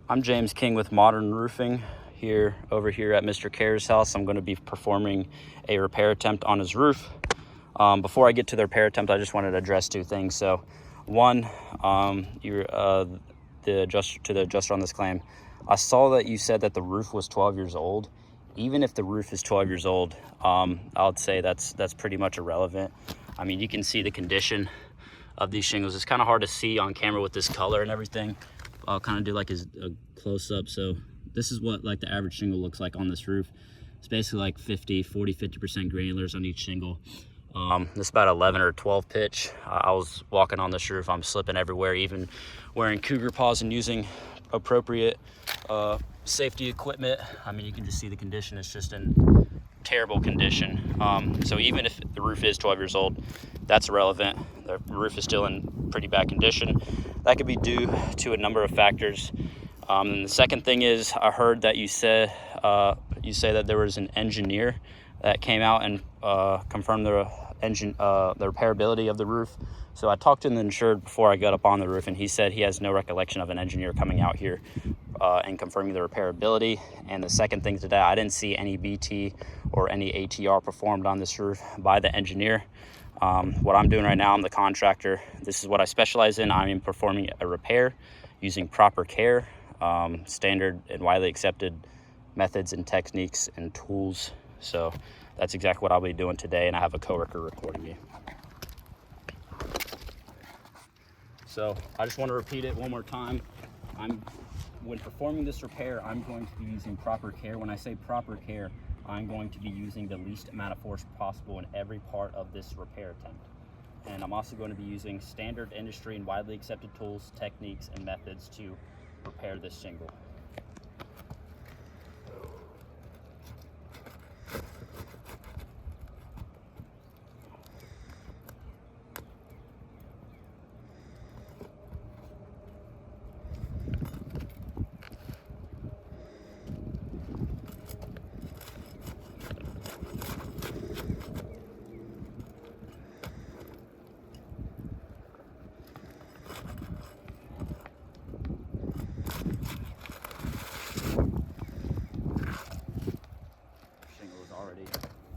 I'm James King with Modern Roofing over here at Mr. Khera's house. I'm going to be performing a repair attempt on his roof. Before I get to the repair attempt, I just wanted to address two things. So one, the adjuster on this claim, I saw that you said that the roof was 12 years old. Even if the roof is 12 years old, I would say that's pretty much irrelevant. I mean, you can see the condition of these shingles. It's kind of hard to see on camera with this color and everything. I'll kind of do like a close-up. So this is what like the average shingle looks like on this roof. It's basically like 50% granulars on each shingle. This is about 11 or 12 pitch. I was walking on this roof, I'm slipping everywhere, even wearing cougar paws and using appropriate safety equipment. I mean, you can just see the condition. It's just in terrible condition. So even if the roof is 12 years old, that's irrelevant. The roof is still in pretty bad condition. That could be due to a number of factors. And the second thing is, I heard that you say that there was an engineer that came out and confirmed the repairability of the roof. So I talked to the insured before I got up on the roof, and he said he has no recollection of an engineer coming out here and confirming the repairability. And the second thing today, I didn't see any BT or any ATR performed on this roof by the engineer. What I'm doing right now, I'm the contractor. This is what I specialize in. I'm performing a repair using proper care, standard and widely accepted methods and techniques and tools. So that's exactly what I'll be doing today, and I have a coworker recording me. So I just want to repeat it one more time. When performing this repair, I'm going to be using proper care. When I say proper care, I'm going to be using the least amount of force possible in every part of this repair attempt. And I'm also going to be using standard industry and widely accepted tools, techniques, and methods to repair this shingle.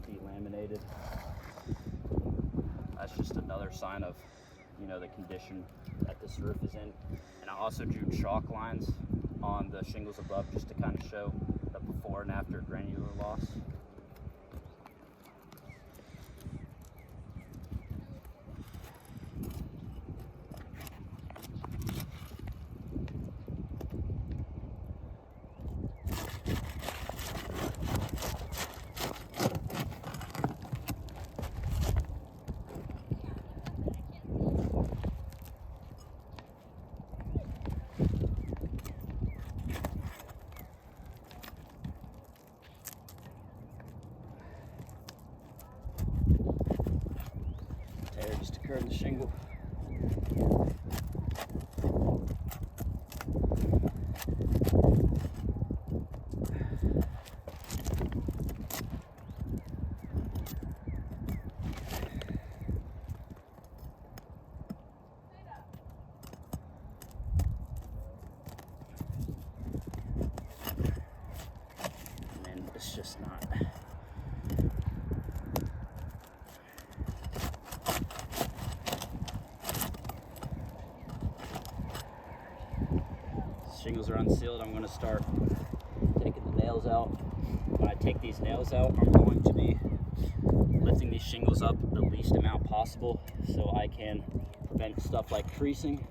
Delaminated. That's just another sign of, the condition that this roof is in. And I also drew chalk lines on the shingles above just to kind of show the before and after granular loss. Tear just occurred in the shingle. And it's just not. Shingles are unsealed. I'm going to start taking the nails out. When I take these nails out, I'm going to be lifting these shingles up the least amount possible so I can prevent stuff like creasing.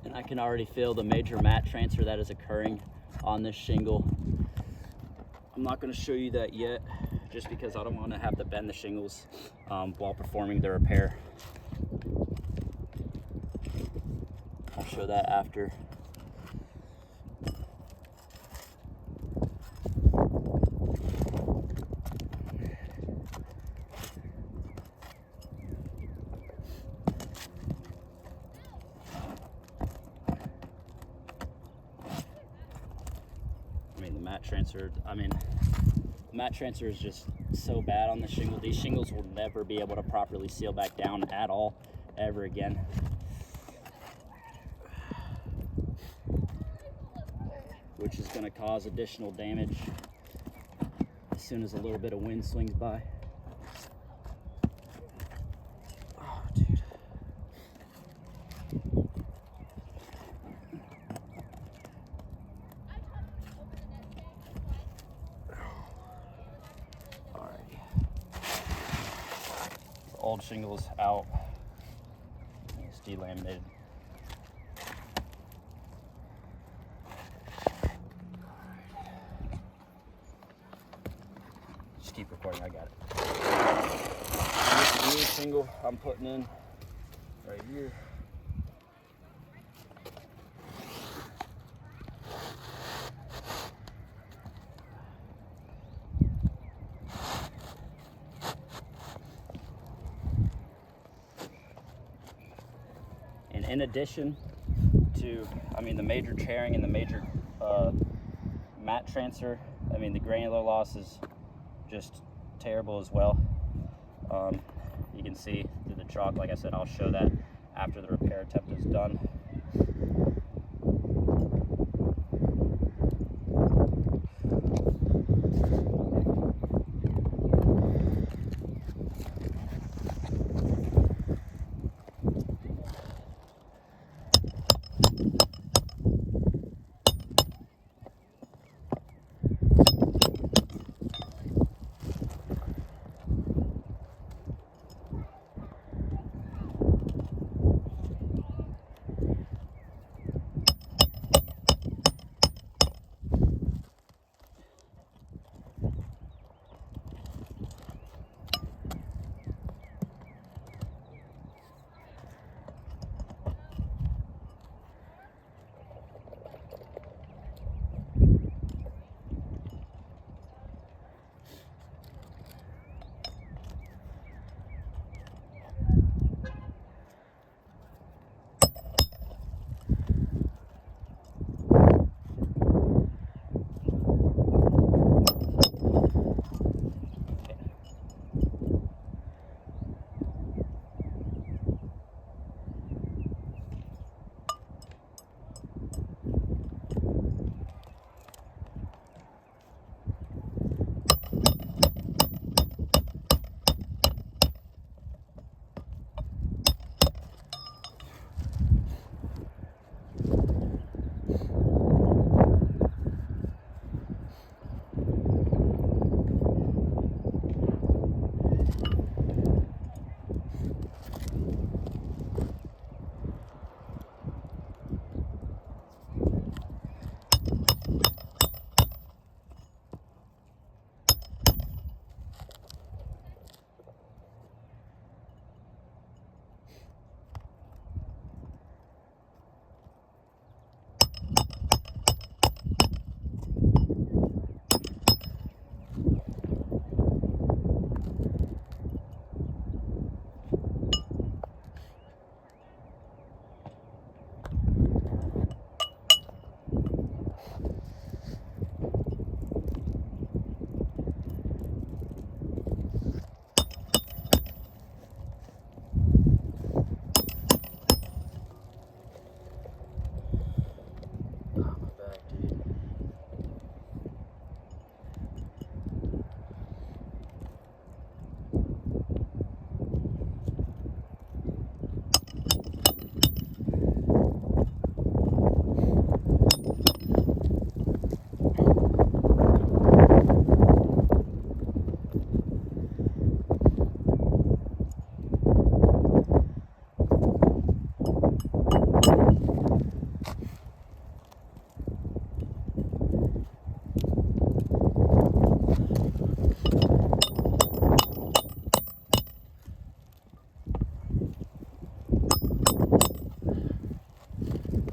And I can already feel the major mat transfer that is occurring on this shingle. I'm not going to show you that yet, just because I don't want to have to bend the shingles while performing the repair. I'll show that after. mean, the mat transfer, mat transfer is just so bad on the shingle. These shingles will never be able to properly seal back down at all, ever again. Which is going to cause additional damage as soon as a little bit of wind swings by. Oh, dude. Alrighty. The old shingles out. It's delaminated. Keep recording, I got it. This is the new shingle I'm putting in right here. And in addition to, the major tearing and the major mat transfer, the granular loss is just terrible as well. You can see through the chalk. Like I said, I'll show that after the repair attempt is done.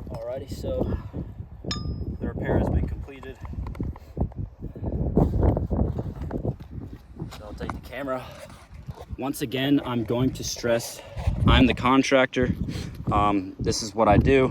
Alrighty, so the repair has been completed. So I'll take the camera. Once again, I'm going to stress I'm the contractor. This is what I do.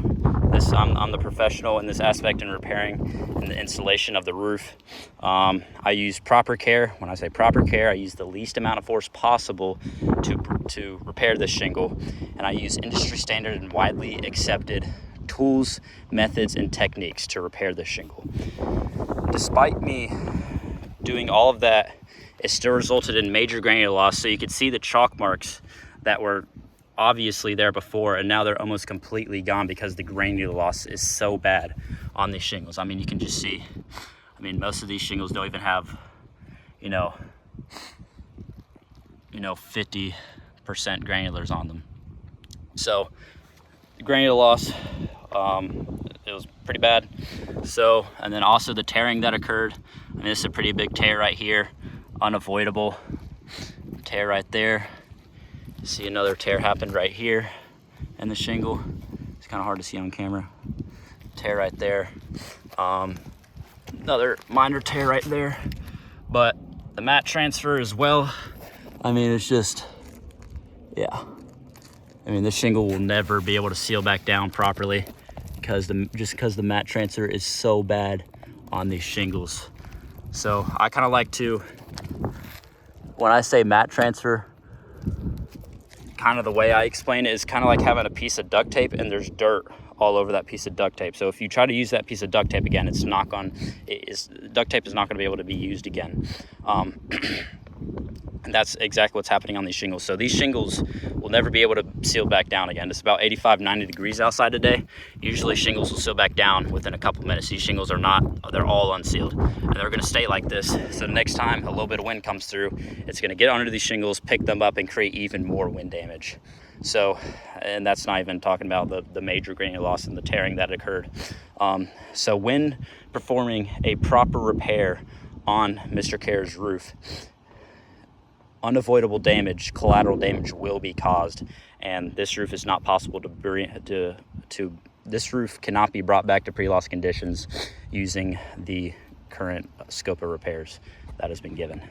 I'm the professional in this aspect in repairing and the installation of the roof. I use proper care. When I say proper care, I use the least amount of force possible to repair this shingle, and I use industry standard and widely accepted tools, methods, and techniques to repair this shingle. Despite me doing all of that, it still resulted in major granular loss. So you could see the chalk marks that were obviously there before, and now they're almost completely gone because the granular loss is so bad on these shingles. I mean, you can just see, I mean, most of these shingles don't even have, 50% granulars on them. So the granular loss, it was pretty bad. So, and then also the tearing that occurred. I mean, this is a pretty big tear right here, unavoidable tear right there. See another tear happened right here in the shingle. It's kind of hard to see on camera. Tear right there. Another minor tear right there. But the mat transfer as well, I mean, it's just, yeah. I mean, this shingle will never be able to seal back down properly because the mat transfer is so bad on these shingles. So I kind of like to, when I say mat transfer, kind of the way I explain it is kind of like having a piece of duct tape and there's dirt all over that piece of duct tape. So if you try to use that piece of duct tape again, duct tape is not going to be able to be used again. And that's exactly what's happening on these shingles. So these shingles will never be able to seal back down again. It's about 85, 90 degrees outside today. Usually shingles will seal back down within a couple minutes. These shingles are not, they're all unsealed. And they're gonna stay like this. So the next time a little bit of wind comes through, it's gonna get under these shingles, pick them up, and create even more wind damage. So, and that's not even talking about the major granular loss and the tearing that occurred. So when performing a proper repair on Mr. Khera's roof, unavoidable damage, collateral damage will be caused, and this roof is not possible this roof cannot be brought back to pre-loss conditions using the current scope of repairs that has been given.